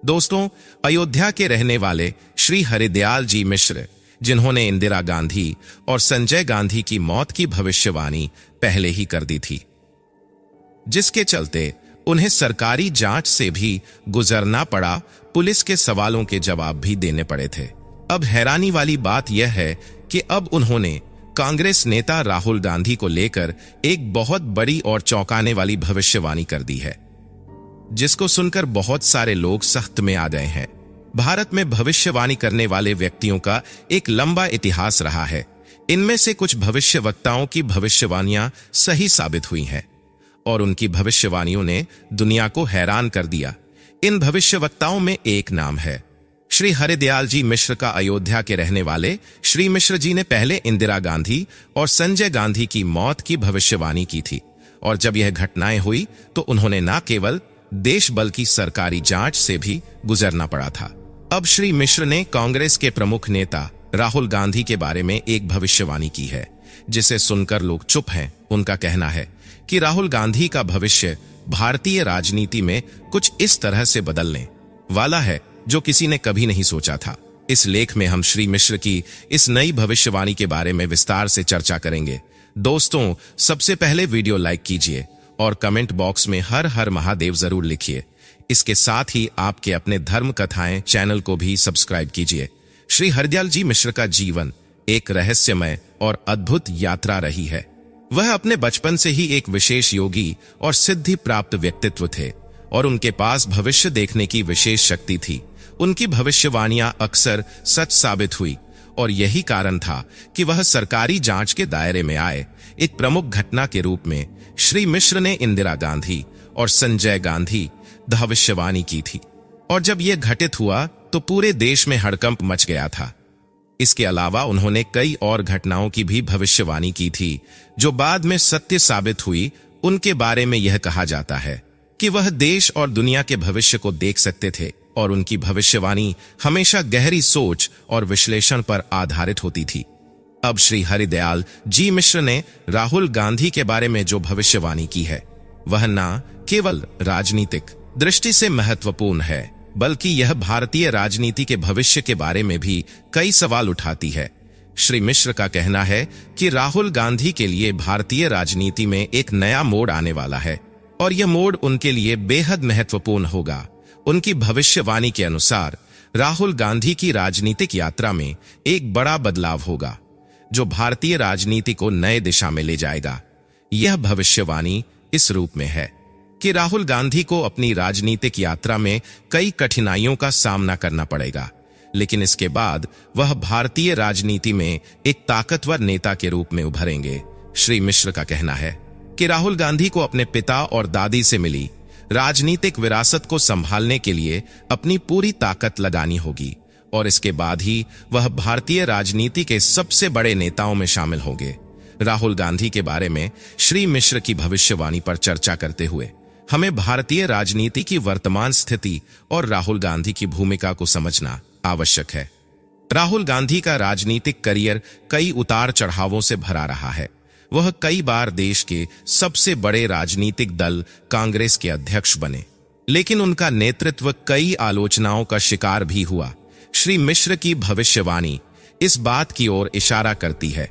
दोस्तों, अयोध्या के रहने वाले श्री हरिदयाल जी मिश्र, जिन्होंने इंदिरा गांधी और संजय गांधी की मौत की भविष्यवाणी पहले ही कर दी थी, जिसके चलते उन्हें सरकारी जांच से भी गुजरना पड़ा, पुलिस के सवालों के जवाब भी देने पड़े थे। अब हैरानी वाली बात यह है कि अब उन्होंने कांग्रेस नेता राहुल गांधी को लेकर एक बहुत बड़ी और चौंकाने वाली भविष्यवाणी कर दी है, जिसको सुनकर बहुत सारे लोग सख्त में आ गए हैं। भारत में भविष्यवाणी करने वाले व्यक्तियों का एक लंबा इतिहास रहा है। इनमें से कुछ भविष्यवक्ताओं की भविष्यवाणियां सही साबित हुई हैं और उनकी भविष्यवाणियों ने दुनिया को हैरान कर दिया। इन भविष्यवक्ताओं में एक नाम है श्री हरिदयाल जी मिश्र का। अयोध्या के रहने वाले श्री मिश्र जी ने पहले इंदिरा गांधी और संजय गांधी की मौत की भविष्यवाणी की थी, और जब यह घटनाएं हुई तो उन्होंने न केवल देश बल्कि सरकारी जांच से भी गुजरना पड़ा था। अब श्री मिश्र ने कांग्रेस के प्रमुख नेता राहुल गांधी के बारे में एक भविष्यवाणी की है, जिसे सुनकर लोग चुप हैं। उनका कहना है कि राहुल गांधी का भविष्य भारतीय राजनीति में कुछ इस तरह से बदलने वाला है जो किसी ने कभी नहीं सोचा था। इस लेख में हम श्री मिश्र की इस नई भविष्यवाणी के बारे में विस्तार से चर्चा करेंगे। दोस्तों, सबसे पहले वीडियो लाइक कीजिए और कमेंट बॉक्स में हर हर महादेव जरूर लिखिए। इसके साथ ही आपके अपने धर्म कथाएं चैनल को भी सब्सक्राइब कीजिए। श्री हरिदयाल जी मिश्र का जीवन एक रहस्यमय और अद्भुत यात्रा रही है। वह अपने बचपन से ही एक विशेष योगी और सिद्धि प्राप्त व्यक्तित्व थे और उनके पास भविष्य देखने की विशेष शक्ति थी। उनकी भविष्यवाणियां अक्सर सच साबित हुई और यही कारण था कि वह सरकारी जांच के दायरे में आए। एक प्रमुख घटना के रूप में श्री मिश्र ने इंदिरा गांधी और संजय गांधी भविष्यवाणी की थी, और जब यह घटित हुआ तो पूरे देश में हड़कंप मच गया था। इसके अलावा उन्होंने कई और घटनाओं की भी भविष्यवाणी की थी जो बाद में सत्य साबित हुई। उनके बारे में यह कहा जाता है कि वह देश और दुनिया के भविष्य को देख सकते थे और उनकी भविष्यवाणी हमेशा गहरी सोच और विश्लेषण पर आधारित होती थी। अब श्री हरिदयाल जी मिश्र ने राहुल गांधी के बारे में जो भविष्यवाणी की है, वह न केवल राजनीतिक दृष्टि से महत्वपूर्ण है, बल्कि यह भारतीय राजनीति के भविष्य के बारे में भी कई सवाल उठाती है। श्री मिश्र का कहना है कि राहुल गांधी के लिए भारतीय राजनीति में एक नया मोड़ आने वाला है और यह मोड़ उनके लिए बेहद महत्वपूर्ण होगा। उनकी भविष्यवाणी के अनुसार राहुल गांधी की राजनीतिक यात्रा में एक बड़ा बदलाव होगा जो भारतीय राजनीति को नए दिशा में ले जाएगा। यह भविष्यवाणी इस रूप में है कि राहुल गांधी को अपनी राजनीतिक यात्रा में कई कठिनाइयों का सामना करना पड़ेगा, लेकिन इसके बाद वह भारतीय राजनीति में एक ताकतवर नेता के रूप में उभरेंगे। श्री मिश्र का कहना है कि राहुल गांधी को अपने पिता और दादी से मिली राजनीतिक विरासत को संभालने के लिए अपनी पूरी ताकत लगानी होगी और इसके बाद ही वह भारतीय राजनीति के सबसे बड़े नेताओं में शामिल होंगे। राहुल गांधी के बारे में श्री मिश्र की भविष्यवाणी पर चर्चा करते हुए हमें भारतीय राजनीति की वर्तमान स्थिति और राहुल गांधी की भूमिका को समझना आवश्यक है। राहुल गांधी का राजनीतिक करियर कई उतार चढ़ावों से भरा रहा है। वह कई बार देश के सबसे बड़े राजनीतिक दल कांग्रेस के अध्यक्ष बने, लेकिन उनका नेतृत्व कई आलोचनाओं का शिकार भी हुआ। श्री मिश्र की भविष्यवाणी इस बात की ओर इशारा करती है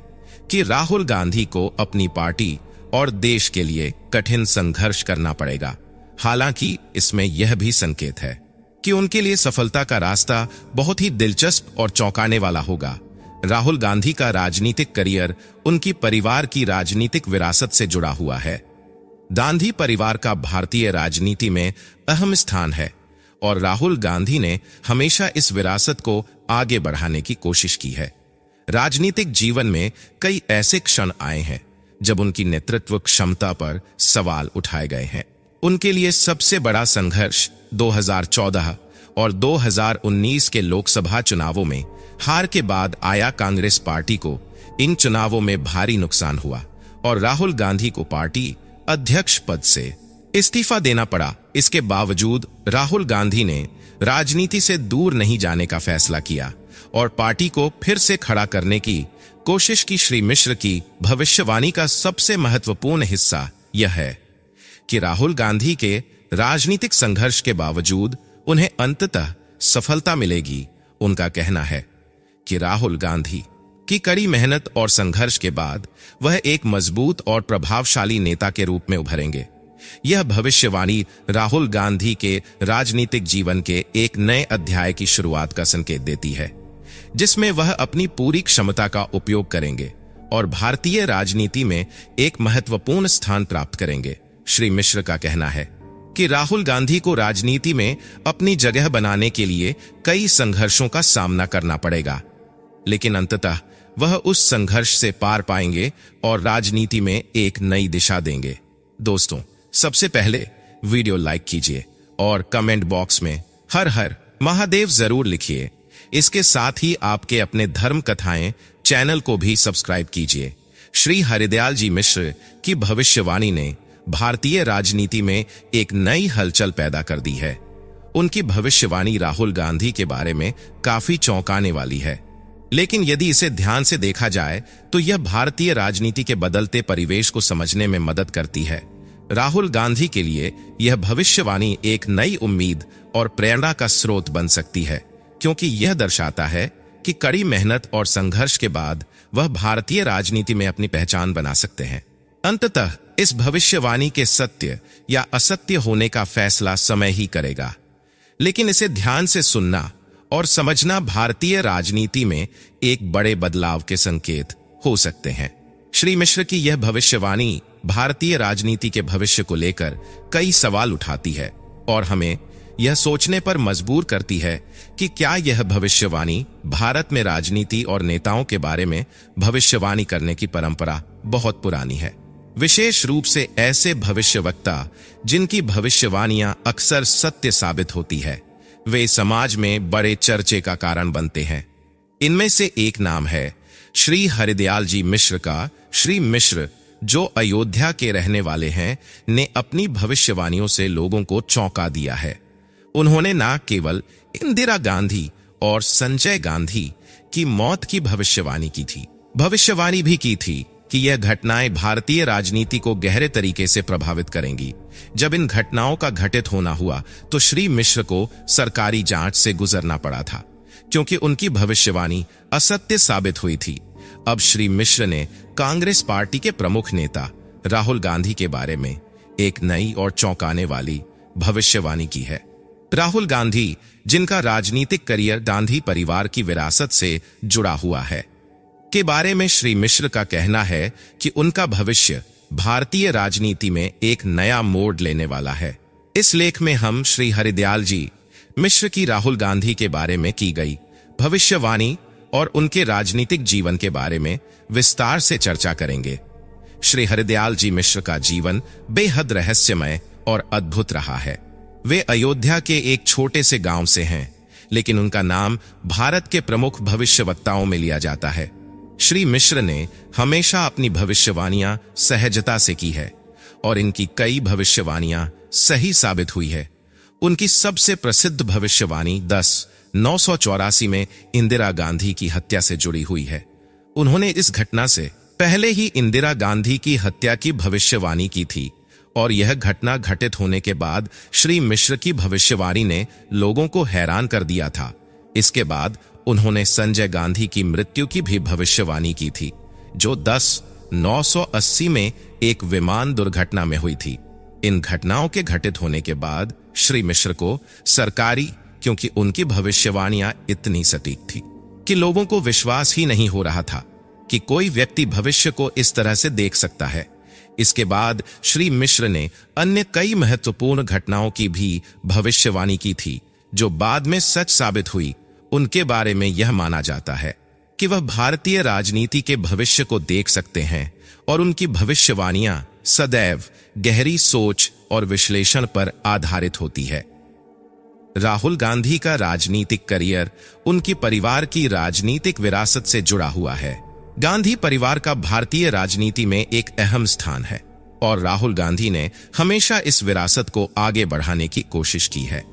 कि राहुल गांधी को अपनी पार्टी और देश के लिए कठिन संघर्ष करना पड़ेगा। हालांकि इसमें यह भी संकेत है कि उनके लिए सफलता का रास्ता बहुत ही दिलचस्प और चौंकाने वाला होगा। राहुल गांधी का राजनीतिक करियर उनकी परिवार की राजनीतिक विरासत से जुड़ा हुआ है। गांधी परिवार का भारतीय राजनीति में अहम स्थान है और राहुल गांधी ने हमेशा इस विरासत को आगे बढ़ाने की कोशिश की है। राजनीतिक जीवन में कई ऐसे क्षण आए हैं जब उनकी नेतृत्व क्षमता पर सवाल उठाए गए हैं। उनके लिए सबसे बड़ा संघर्ष 2014 और 2019 के लोकसभा चुनावों में हार के बाद आया। कांग्रेस पार्टी को इन चुनावों में भारी नुकसान हुआ और राहुल गांधी को पार्टी अध्यक्ष पद से इस्तीफा देना पड़ा। इसके बावजूद राहुल गांधी ने राजनीति से दूर नहीं जाने का फैसला किया और पार्टी को फिर से खड़ा करने की कोशिश की। श्री मिश्र की भविष्यवाणी का सबसे महत्वपूर्ण हिस्सा यह है कि राहुल गांधी के राजनीतिक संघर्ष के बावजूद उन्हें अंततः सफलता मिलेगी। उनका कहना है कि राहुल गांधी की कड़ी मेहनत और संघर्ष के बाद वह एक मजबूत और प्रभावशाली नेता के रूप में उभरेंगे। यह भविष्यवाणी राहुल गांधी के राजनीतिक जीवन के एक नए अध्याय की शुरुआत का संकेत देती है, जिसमें वह अपनी पूरी क्षमता का उपयोग करेंगे और भारतीय राजनीति में एक महत्वपूर्ण स्थान प्राप्त करेंगे। श्री मिश्र का कहना है कि राहुल गांधी को राजनीति में अपनी जगह बनाने के लिए कई संघर्षों का सामना करना पड़ेगा, लेकिन अंततः वह उस संघर्ष से पार पाएंगे और राजनीति में एक नई दिशा देंगे। दोस्तों, सबसे पहले वीडियो लाइक कीजिए और कमेंट बॉक्स में हर हर महादेव जरूर लिखिए। इसके साथ ही आपके अपने धर्म कथाएं चैनल को भी सब्सक्राइब कीजिए। श्री हरिदयाल जी मिश्र की भविष्यवाणी ने भारतीय राजनीति में एक नई हलचल पैदा कर दी है। उनकी भविष्यवाणी राहुल गांधी के बारे में काफी चौंकाने वाली है, लेकिन यदि इसे ध्यान से देखा जाए तो यह भारतीय राजनीति के बदलते परिवेश को समझने में मदद करती है। राहुल गांधी के लिए यह भविष्यवाणी एक नई उम्मीद और प्रेरणा का स्रोत बन सकती है, क्योंकि यह दर्शाता है कि कड़ी मेहनत और संघर्ष के बाद वह भारतीय राजनीति में अपनी पहचान बना सकते हैं। अंततः इस भविष्यवाणी के सत्य या असत्य होने का फैसला समय ही करेगा, लेकिन इसे ध्यान से सुनना और समझना भारतीय राजनीति में एक बड़े बदलाव के संकेत हो सकते हैं। श्री मिश्र की यह भविष्यवाणी भारतीय राजनीति के भविष्य को लेकर कई सवाल उठाती है और हमें यह सोचने पर मजबूर करती है कि क्या यह भविष्यवाणी भारत में राजनीति और नेताओं के बारे में भविष्यवाणी करने की परंपरा बहुत पुरानी है, विशेष रूप से ऐसे भविष्यवक्ता जिनकी भविष्यवाणियां अक्सर सत्य साबित होती है। वे समाज में बड़े चर्चे का कारण बनते हैं। इनमें से एक नाम है श्री हरिदयाल जी मिश्र का। श्री मिश्र, जो अयोध्या के रहने वाले हैं, ने अपनी भविष्यवाणियों से लोगों को चौंका दिया है। उन्होंने न केवल इंदिरा गांधी और संजय गांधी की मौत की भविष्यवाणी की थी, भविष्यवाणी भी की थी कि यह घटनाएं भारतीय राजनीति को गहरे तरीके से प्रभावित करेंगी। जब इन घटनाओं का घटित होना हुआ तो श्री मिश्र को सरकारी जांच से गुजरना पड़ा था, क्योंकि उनकी भविष्यवाणी असत्य साबित हुई थी। अब श्री मिश्र ने कांग्रेस पार्टी के प्रमुख नेता राहुल गांधी के बारे में एक नई और चौंकाने वाली भविष्यवाणी की है। राहुल गांधी, जिनका राजनीतिक करियर गांधी परिवार की विरासत से जुड़ा हुआ है, के बारे में श्री मिश्र का कहना है कि उनका भविष्य भारतीय राजनीति में एक नया मोड़ लेने वाला है। इस लेख में हम श्री हरिदयाल जी मिश्र की राहुल गांधी के बारे में की गई भविष्यवाणी और उनके राजनीतिक जीवन के बारे में विस्तार से चर्चा करेंगे। श्री हरिदयाल जी मिश्र का जीवन बेहद रहस्यमय और अद्भुत रहा है। वे अयोध्या के एक छोटे से गांव से हैं, लेकिन उनका नाम भारत के प्रमुख भविष्यवक्ताओं में लिया जाता है। श्री मिश्र ने हमेशा अपनी भविष्यवाणियां सहजता से की है और इनकी कई भविष्यवाणियां सही साबित हुई है। उनकी सबसे प्रसिद्ध भविष्यवाणी 10/984 में इंदिरा गांधी की हत्या से जुड़ी हुई है। उन्होंने इस घटना से पहले ही इंदिरा गांधी की हत्या की भविष्यवाणी की थी और यह घटना घटित होने के बाद श्री मिश्र की भविष्यवाणी ने लोगों को हैरान कर दिया था। इसके बाद उन्होंने संजय गांधी की मृत्यु की भी भविष्यवाणी की थी, जो 10/980 में एक विमान दुर्घटना में हुई थी। इन घटनाओं के घटित होने के बाद श्री मिश्र को सरकारी, क्योंकि उनकी भविष्यवाणियां इतनी सटीक थी कि लोगों को विश्वास ही नहीं हो रहा था कि कोई व्यक्ति भविष्य को इस तरह से देख सकता है। इसके बाद श्री मिश्र ने अन्य कई महत्वपूर्ण घटनाओं की भी भविष्यवाणी की थी, जो बाद में सच साबित हुई। उनके बारे में यह माना जाता है कि वह भारतीय राजनीति के भविष्य को देख सकते हैं और उनकी भविष्यवाणियां सदैव गहरी सोच और विश्लेषण पर आधारित होती है। राहुल गांधी का राजनीतिक करियर उनकी परिवार की राजनीतिक विरासत से जुड़ा हुआ है। गांधी परिवार का भारतीय राजनीति में एक अहम स्थान है और राहुल गांधी ने हमेशा इस विरासत को आगे बढ़ाने की कोशिश की है।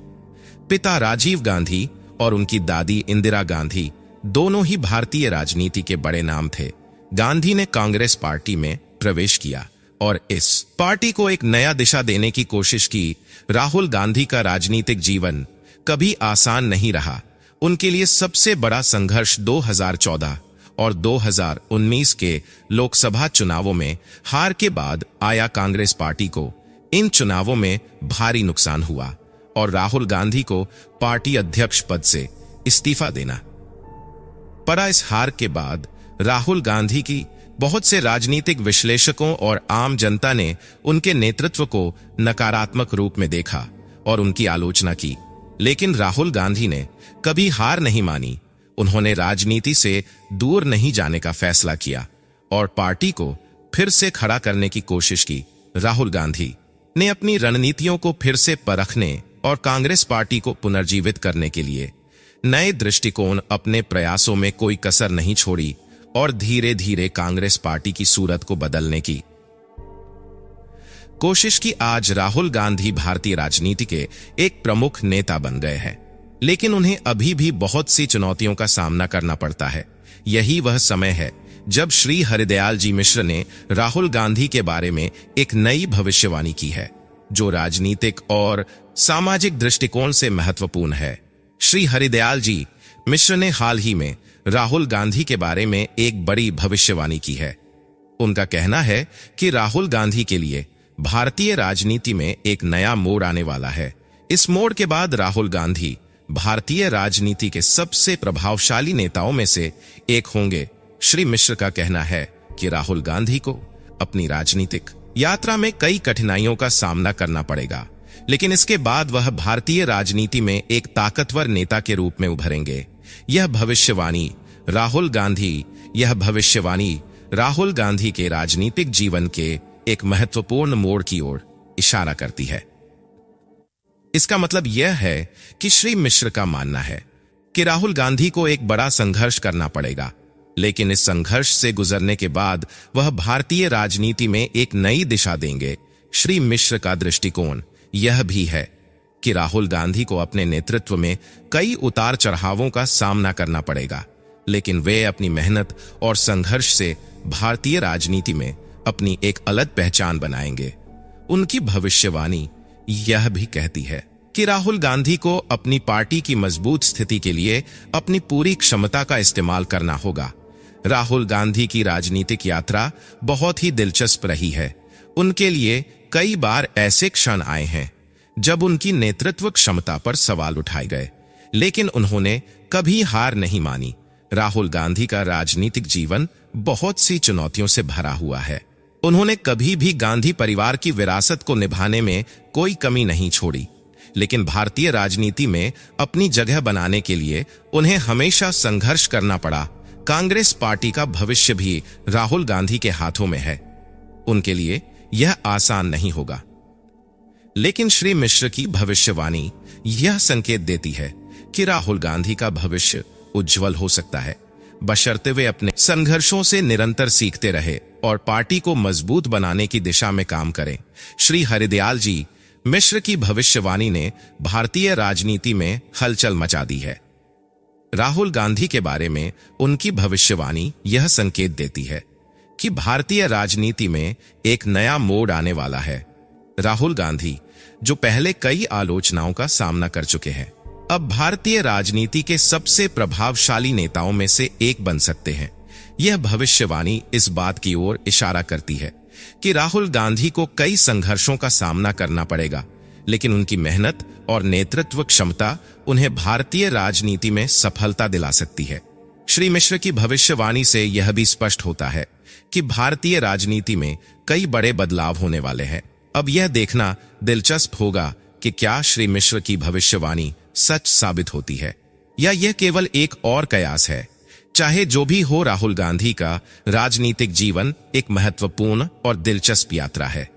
पिता राजीव गांधी और उनकी दादी इंदिरा गांधी दोनों ही भारतीय राजनीति के बड़े नाम थे। गांधी ने कांग्रेस पार्टी में प्रवेश किया और इस पार्टी को एक नया दिशा देने की कोशिश की। राहुल गांधी का राजनीतिक जीवन कभी आसान नहीं रहा। उनके लिए सबसे बड़ा संघर्ष 2014 और 2019 के लोकसभा चुनावों में हार के बाद आया। कांग्रेस पार्टी को इन चुनावों में भारी नुकसान हुआ और राहुल गांधी को पार्टी अध्यक्ष पद से इस्तीफा देना पड़ा। इस हार के बाद राहुल गांधी की बहुत से राजनीतिक विश्लेषकों और आम जनता ने उनके नेतृत्व को नकारात्मक रूप में देखा और उनकी आलोचना की। लेकिन राहुल गांधी ने कभी हार नहीं मानी। उन्होंने राजनीति से दूर नहीं जाने का फैसला किया और पार्टी को फिर से खड़ा करने की कोशिश की। राहुल गांधी ने अपनी रणनीतियों को फिर से परखने और कांग्रेस पार्टी को पुनर्जीवित करने के लिए नए दृष्टिकोण अपने प्रयासों में कोई कसर नहीं छोड़ी और धीरे धीरे कांग्रेस पार्टी की सूरत को बदलने की कोशिश की। आज राहुल गांधी भारतीय राजनीति के एक प्रमुख नेता बन गए हैं, लेकिन उन्हें अभी भी बहुत सी चुनौतियों का सामना करना पड़ता है। यही वह समय है जब श्री हरिदयाल जी मिश्र ने राहुल गांधी के बारे में एक नई भविष्यवाणी की है, जो राजनीतिक और सामाजिक दृष्टिकोण से महत्वपूर्ण है। श्री हरिदयाल जी मिश्र ने हाल ही में राहुल गांधी के बारे में एक बड़ी भविष्यवाणी की है। उनका कहना है कि राहुल गांधी के लिए भारतीय राजनीति में एक नया मोड़ आने वाला है। इस मोड़ के बाद राहुल गांधी भारतीय राजनीति के सबसे प्रभावशाली नेताओं में से एक होंगे। श्री मिश्र का कहना है कि राहुल गांधी को अपनी राजनीतिक यात्रा में कई कठिनाइयों का सामना करना पड़ेगा, लेकिन इसके बाद वह भारतीय राजनीति में एक ताकतवर नेता के रूप में उभरेंगे। यह भविष्यवाणी राहुल गांधी के राजनीतिक जीवन के एक महत्वपूर्ण मोड़ की ओर इशारा करती है। इसका मतलब यह है कि श्री मिश्र का मानना है कि राहुल गांधी को एक बड़ा संघर्ष करना पड़ेगा, लेकिन इस संघर्ष से गुजरने के बाद वह भारतीय राजनीति में एक नई दिशा देंगे। श्री मिश्र का दृष्टिकोण यह भी है कि राहुल गांधी को अपने नेतृत्व में कई उतार चढ़ावों का सामना करना पड़ेगा, लेकिन वे अपनी मेहनत और संघर्ष से भारतीय राजनीति में अपनी एक अलग पहचान बनाएंगे। उनकी भविष्यवाणी यह भी कहती है कि राहुल गांधी को अपनी पार्टी की मजबूत स्थिति के लिए अपनी पूरी क्षमता का इस्तेमाल करना होगा। राहुल गांधी की राजनीतिक यात्रा बहुत ही दिलचस्प रही है। उनके लिए कई बार ऐसे क्षण आए हैं जब उनकी नेतृत्व क्षमता पर सवाल उठाए गए, लेकिन उन्होंने कभी हार नहीं मानी। राहुल गांधी का राजनीतिक जीवन बहुत सी चुनौतियों से भरा हुआ है। उन्होंने कभी भी गांधी परिवार की विरासत को निभाने में कोई कमी नहीं छोड़ी, लेकिन भारतीय राजनीति में अपनी जगह बनाने के लिए उन्हें हमेशा संघर्ष करना पड़ा। कांग्रेस पार्टी का भविष्य भी राहुल गांधी के हाथों में है। उनके लिए यह आसान नहीं होगा, लेकिन श्री मिश्र की भविष्यवाणी यह संकेत देती है कि राहुल गांधी का भविष्य उज्जवल हो सकता है, बशर्ते वे अपने संघर्षों से निरंतर सीखते रहे और पार्टी को मजबूत बनाने की दिशा में काम करें। श्री हरिदयाल जी मिश्र की भविष्यवाणी ने भारतीय राजनीति में हलचल मचा दी है। राहुल गांधी के बारे में उनकी भविष्यवाणी यह संकेत देती है कि भारतीय राजनीति में एक नया मोड़ आने वाला है। राहुल गांधी, जो पहले कई आलोचनाओं का सामना कर चुके हैं, अब भारतीय राजनीति के सबसे प्रभावशाली नेताओं में से एक बन सकते हैं। यह भविष्यवाणी इस बात की ओर इशारा करती है कि राहुल गांधी को कई संघर्षों का सामना करना पड़ेगा, लेकिन उनकी मेहनत और नेतृत्व क्षमता उन्हें भारतीय राजनीति में सफलता दिला सकती है। श्री मिश्र की भविष्यवाणी से यह भी स्पष्ट होता है कि भारतीय राजनीति में कई बड़े बदलाव होने वाले हैं। अब यह देखना दिलचस्प होगा कि क्या श्री मिश्र की भविष्यवाणी सच साबित होती है या यह केवल एक और कयास है। चाहे जो भी हो, राहुल गांधी का राजनीतिक जीवन एक महत्वपूर्ण और दिलचस्प यात्रा है,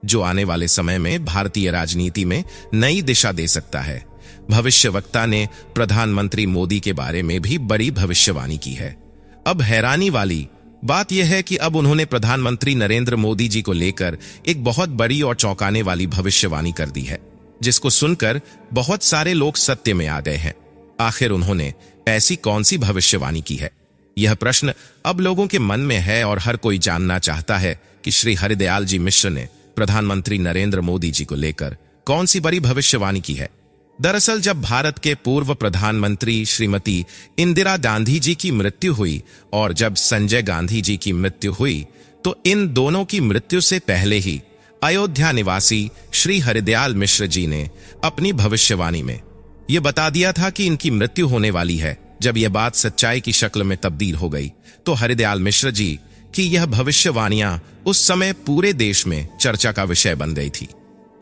जो आने वाले समय में भारतीय राजनीति में नई दिशा दे सकता है। भविष्यवक्ता ने प्रधानमंत्री मोदी के बारे में भी बड़ी भविष्यवाणी की है। अब हैरानी वाली बात यह है कि अब उन्होंने प्रधानमंत्री नरेंद्र मोदी जी को लेकर एक बहुत बड़ी और चौंकाने वाली भविष्यवाणी कर दी है, जिसको सुनकर बहुत सारे लोग सत्य में आ गए हैं। आखिर उन्होंने ऐसी कौन सी भविष्यवाणी की है? यह प्रश्न अब लोगों के मन में है और हर कोई जानना चाहता है कि श्री हरिदयाल जी मिश्र ने प्रधानमंत्री नरेंद्र मोदी जी को लेकर कौन सी बड़ी भविष्यवाणी की है। दरअसल जब भारत के पूर्व प्रधानमंत्री श्रीमती इंदिरा गांधी जी की मृत्यु हुई और जब संजय गांधी जी की मृत्यु हुई, तो इन दोनों की मृत्यु से पहले ही अयोध्या निवासी श्री हरिदयाल मिश्र जी ने अपनी भविष्यवाणी में यह बता दिया था कि इनकी मृत्यु होने वाली है। जब यह बात सच्चाई की शक्ल में तब्दील हो गई, तो हरिदयाल मिश्र जी की यह भविष्यवाणियां उस समय पूरे देश में चर्चा का विषय बन गई थी।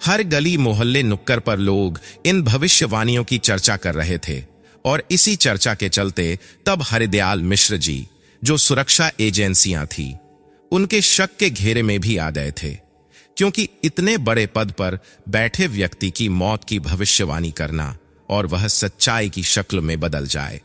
हर गली मोहल्ले नुक्कड़ पर लोग इन भविष्यवाणियों की चर्चा कर रहे थे और इसी चर्चा के चलते तब हरिदयाल मिश्र जी, जो सुरक्षा एजेंसियां थी, उनके शक के घेरे में भी आ गए थे, क्योंकि इतने बड़े पद पर बैठे व्यक्ति की मौत की भविष्यवाणी करना और वह सच्चाई की शक्ल में बदल जाए,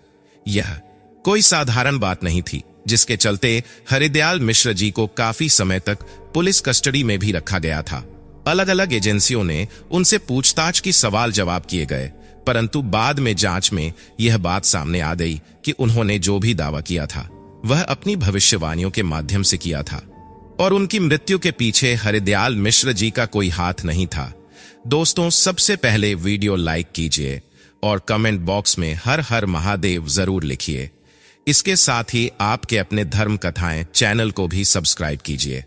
यह कोई साधारण बात नहीं थी, जिसके चलते हरिदयाल मिश्र जी को काफी समय तक पुलिस कस्टडी में भी रखा गया था। अलग अलग एजेंसियों ने उनसे पूछताछ की सवाल जवाब किए गए, परंतु बाद में जांच में यह बात सामने आ गई कि उन्होंने जो भी दावा किया था वह अपनी भविष्यवाणियों के माध्यम से किया था और उनकी मृत्यु के पीछे हरिदयाल मिश्र जी का कोई हाथ नहीं था। दोस्तों, सबसे पहले वीडियो लाइक कीजिए और कमेंट बॉक्स में हर हर महादेव जरूर लिखिए। इसके साथ ही आपके अपने धर्म कथाएं चैनल को भी सब्सक्राइब कीजिए।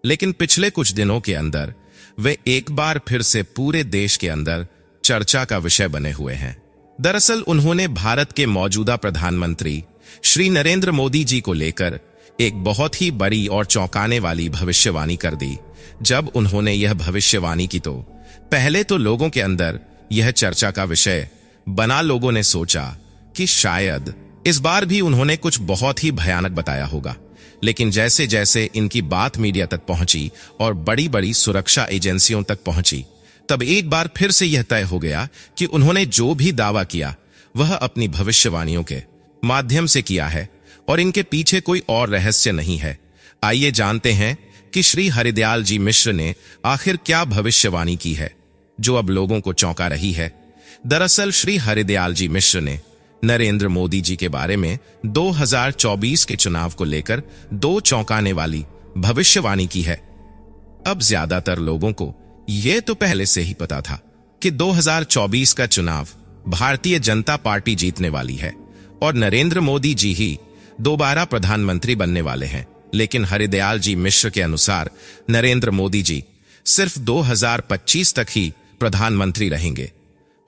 लेकिन पिछले कुछ दिनों के अंदर वे एक बार फिर से पूरे देश के अंदर चर्चा का विषय बने हुए हैं। दरअसल उन्होंने भारत के मौजूदा प्रधानमंत्री श्री नरेंद्र मोदी जी को लेकर एक बहुत ही बड़ी और चौंकाने वाली भविष्यवाणी कर दी। जब उन्होंने यह भविष्यवाणी की तो पहले तो लोगों के अंदर यह चर्चा का विषय बना। लोगों ने सोचा कि शायद इस बार भी उन्होंने कुछ बहुत ही भयानक बताया होगा, लेकिन जैसे जैसे इनकी बात मीडिया तक पहुंची और बड़ी बड़ी सुरक्षा एजेंसियों तक पहुंची, तब एक बार फिर से यह तय हो गया कि उन्होंने जो भी दावा किया वह अपनी भविष्यवाणियों के माध्यम से किया है और इनके पीछे कोई और रहस्य नहीं है। आइए जानते हैं कि श्री हरिदयाल जी मिश्र ने आखिर क्या भविष्यवाणी की है जो अब लोगों को चौंका रही है। दरअसल श्री हरिदयाल जी मिश्र ने नरेंद्र मोदी जी के बारे में 2024 के चुनाव को लेकर दो चौंकाने वाली भविष्यवाणी की है। अब ज्यादातर लोगों को यह तो पहले से ही पता था कि 2024 का चुनाव भारतीय जनता पार्टी जीतने वाली है और नरेंद्र मोदी जी ही दोबारा प्रधानमंत्री बनने वाले हैं। लेकिन हरिदयाल जी मिश्र के अनुसार नरेंद्र मोदी जी सिर्फ 2025 तक ही प्रधानमंत्री रहेंगे।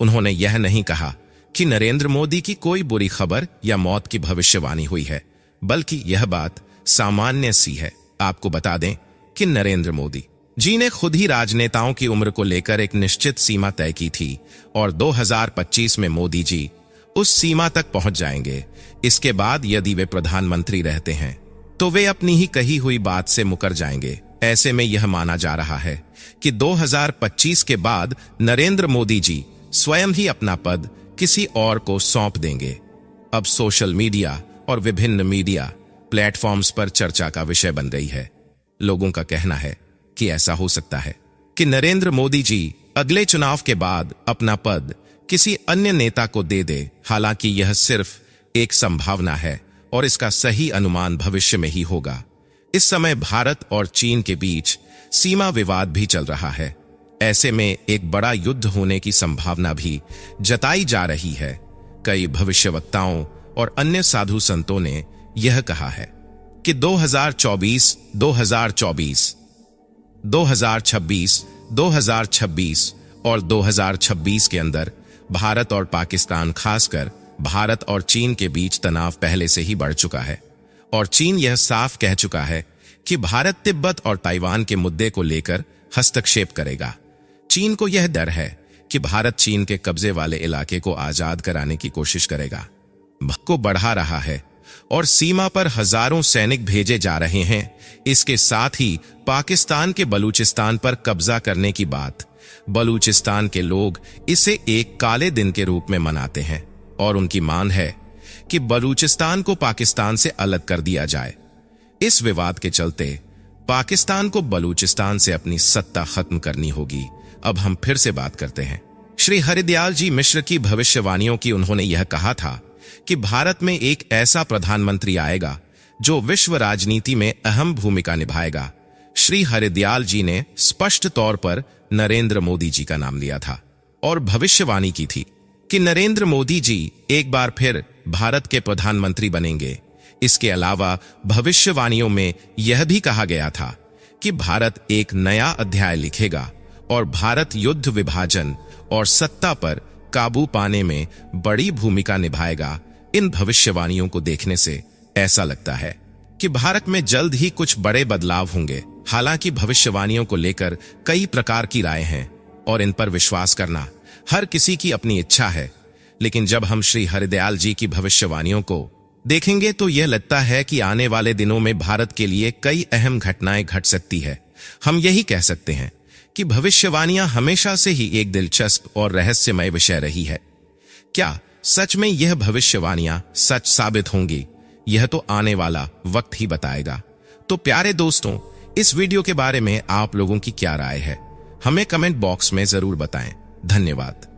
उन्होंने यह नहीं कहा कि नरेंद्र मोदी की कोई बुरी खबर या मौत की भविष्यवाणी हुई है, बल्कि यह बात सामान्य सी है। आपको बता दें कि नरेंद्र मोदी जी ने खुद ही राजनेताओं की उम्र को लेकर एक निश्चित सीमा तय की थी और 2025 में मोदी जी उस सीमा तक पहुंच जाएंगे। इसके बाद यदि वे प्रधानमंत्री रहते हैं तो वे अपनी ही कही हुई बात से मुकर जाएंगे। ऐसे में यह माना जा रहा है कि 2025 के बाद नरेंद्र मोदी जी स्वयं ही अपना पद किसी और को सौंप देंगे। अब सोशल मीडिया और विभिन्न मीडिया प्लेटफॉर्म्स पर चर्चा का विषय बन गई है। लोगों का कहना है कि ऐसा हो सकता है कि नरेंद्र मोदी जी अगले चुनाव के बाद अपना पद किसी अन्य नेता को दे दे। हालांकि यह सिर्फ एक संभावना है और इसका सही अनुमान भविष्य में ही होगा। इस समय भारत और चीन के बीच सीमा विवाद भी चल रहा है। ऐसे में एक बड़ा युद्ध होने की संभावना भी जताई जा रही है। कई भविष्यवक्ताओं और अन्य साधु संतों ने यह कहा है कि 2024, 2024, 2026, 2026 और 2026 के अंदर भारत और पाकिस्तान, खासकर भारत और चीन के बीच तनाव पहले से ही बढ़ चुका है और चीन यह साफ कह चुका है कि भारत तिब्बत और ताइवान के मुद्दे को लेकर हस्तक्षेप करेगा। चीन को यह डर है कि भारत चीन के कब्जे वाले इलाके को आजाद कराने की कोशिश करेगा, को बढ़ा रहा है और सीमा पर हजारों सैनिक भेजे जा रहे हैं। इसके साथ ही पाकिस्तान के बलूचिस्तान पर कब्जा करने की बात, बलूचिस्तान के लोग इसे एक काले दिन के रूप में मनाते हैं और उनकी मांग है कि बलूचिस्तान को पाकिस्तान से अलग कर दिया जाए। इस विवाद के चलते पाकिस्तान को बलूचिस्तान से अपनी सत्ता खत्म करनी होगी। अब हम फिर से बात करते हैं श्री हरिदयाल जी मिश्र की भविष्यवाणियों की। उन्होंने यह कहा था कि भारत में एक ऐसा प्रधानमंत्री आएगा जो विश्व राजनीति में अहम भूमिका निभाएगा। श्री हरिदयाल जी ने स्पष्ट तौर पर नरेंद्र मोदी जी का नाम लिया था और भविष्यवाणी की थी कि नरेंद्र मोदी जी एक बार फिर भारत के प्रधानमंत्री बनेंगे। इसके अलावा भविष्यवाणियों में यह भी कहा गया था कि भारत एक नया अध्याय लिखेगा और भारत युद्ध, विभाजन और सत्ता पर काबू पाने में बड़ी भूमिका निभाएगा। इन भविष्यवाणियों को देखने से ऐसा लगता है कि भारत में जल्द ही कुछ बड़े बदलाव होंगे। हालांकि भविष्यवाणियों को लेकर कई प्रकार की राय हैं और इन पर विश्वास करना हर किसी की अपनी इच्छा है, लेकिन जब हम श्री हरिदयाल जी की भविष्यवाणियों को देखेंगे तो यह लगता है कि आने वाले दिनों में भारत के लिए कई अहम घटनाएं घट सकती है। हम यही कह सकते हैं कि भविष्यवाणियां हमेशा से ही एक दिलचस्प और रहस्यमय विषय रही है। क्या सच में यह भविष्यवाणियां सच साबित होंगी? यह तो आने वाला वक्त ही बताएगा। तो प्यारे दोस्तों, इस वीडियो के बारे में आप लोगों की क्या राय है? हमें कमेंट बॉक्स में जरूर बताएं। धन्यवाद।